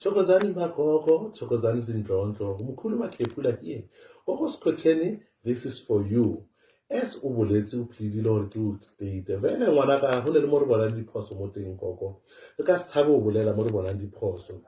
Chokozani Gogo, Chokozani Zindronto, Mukulu Makepula here. Gogo Skhotheni, this is for you. As Ubuleti pleaded or to state, Vena Wanaka, who let Moribon and Posso Moting Gogo. The cast have Ubulela Moribon and Posso.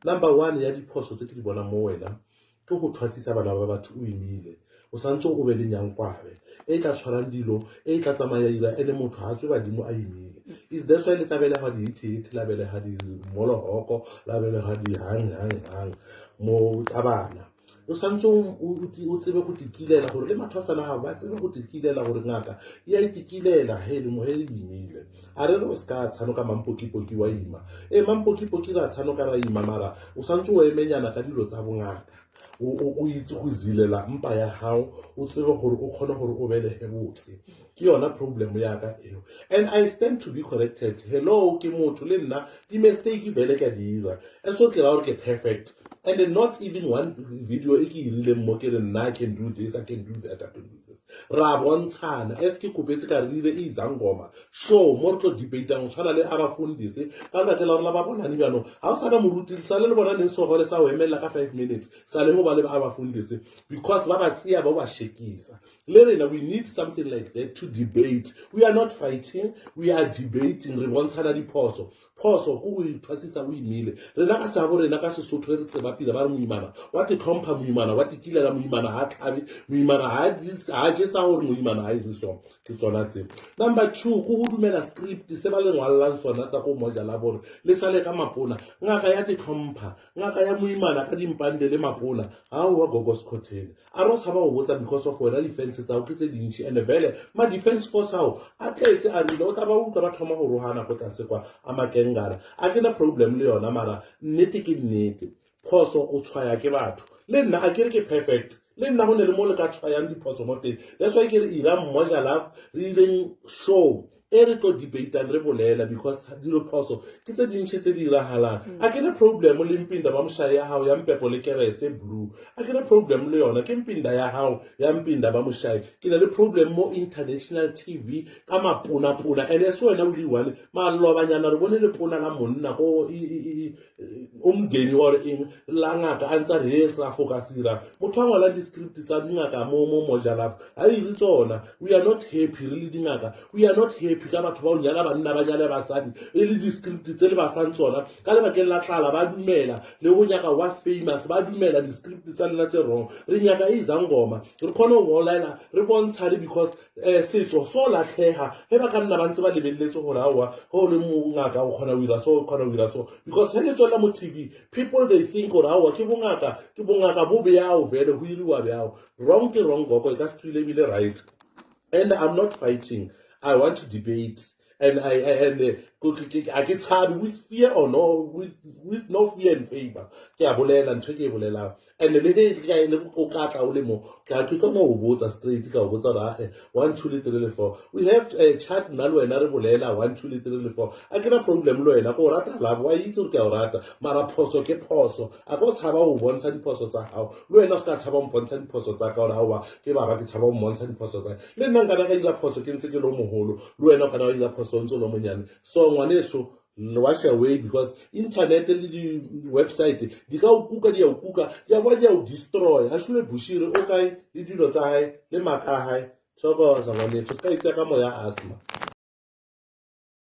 Number one, Yadi Posso Tiki Bonamoena, to who twice Sabanaba to Emile, Usancho Ubelin Yang Pave, Eka Charandilo, Eka Tamayra, and a Motato Dimo Aimi. Is that's why the Tabella had it, Labella had his Molo Oko, Labella had the hang, Mo Tabana. Usancho Utsebe Kutikilela, or Lematasana have what's ever Kutikilela or Naka, Yantikilela, Heli Moheli Mile. I don't know Scats, Hanoka Mampoki Poki Waima. A Mampoki Pokira, Hanoka Imamara, Usancho Emenya Kadiro Savunga. Uzilela mpa ya hao utsebe gore o khona gore o bele hebotse ke yona problem ya ka eo and I stand to be corrected. Hello ke motho le nna di mistake vele ka dira so ke ra gore ke perfect and then not even one video e ke irile mo ke re nna I can do this, I can do that, I can do this ra bontshana eske kopetse ka rile e izangoma show mo re tlo debate ang tshwana le abafundisi ka ba tla rona ba bona ni bano ha o sa ka moruti sa le bona ne so gore sa o emela ka 5 minutes sa le ho ba le abafundisi because ba ba tsia ba shekisa le we need something like that to debate. We are not fighting, we are debating. Re bontshana diphoso phoso go ithwasisa o imile re na ka sa bo rena ka Sesotho re tseba pila ba re moimana wa te tlhompha moimana wa te kilela moimana ha tlhabe moimana ha je sa gore moimana ha ile so ke tsona tse. Number 2 go dumela script se ba le ngwallang sona sa go moja la bone le sale ka mapona ngaka ya te tlhompha ngaka ya moimana ka dimpande le mapona ha o wa Gogo Skhotheni a ro sa ba o botsa because of wena defense tsa o ke tse dintsi and vele ma defense force ao a tletse a rile o tla ba utlwa ba thoma go rohana go tla se kwa a a ke na problem le yona mara nnete ke nnete phoso o tshwaya ke batho le nna a kere ke perfect le nna go ne le mo le ka tshwayang diphoso mo teng that's why ke re ira mmoja love reading show e re tlo debate and re bolela because dilo phoso ke tse dintsi tse di iragalang a ke na problem le mpinda ba moshaye ya hao ya mpepo le kerese blue a ke na problem le yona ke mpinda ya hao ya mpinda ba moshaye ke na le problem mo international TV ka mapona and eso wena o di one ma lobanyana re bone le pona la monna go umgeni or eng la ngaka antsa re sa focusira motho wa ngala di script tsa dingaka mo mojalafu a ile tsona we are not happy really dingaka we are not happy ka batho ba o nyala banna ba nyala basadi e le di script tse le ba fang tsona ka le bakeng la tlala ba dumela le go nyaka wa famous ba dumela di script tsa lena tse wrong re nyaka e izangoma re khona o online re bontshale because setso so la tlheha he ba ka nna ba ntse ba lebelletse gore awa go le mongaka o khona o ira so because he le tswela mo TV people they think gore awa ke bongaka bo beao vele go iriwa beao wrong ke wrong Gogo ka tswile bile right and I'm not fighting. I want to debate and I get hard with fear or no with no fear and favor ke a bolela ntho ke e bolela and le le go ka tla o le mo ka tlo mo botsa straight ka o botsa ra 1 2 3 4 we have a chat nna le wena re bolela 1 2 3 4 a ke na problem le wena go rata love wa itse re ke o rata mara phoso ke phoso a go tshaba o bontsha diphoso tsa hao le wena o ska tshaba mo bontsha diphoso tsa ka ora wa ke baba ke tshaba mo bontsha diphoso tsa le nna nka ka ira phoso ke ntse ke lo moholo le wena o kana ira phoso ntse lo monyane so ngwaneso wash away because internet le di website di ka o kuka di ya bo dia o destroy a shule bushire o kae le dilo tsa hae le maka hae tsoko sa ngwaneso ska itse ka moya asma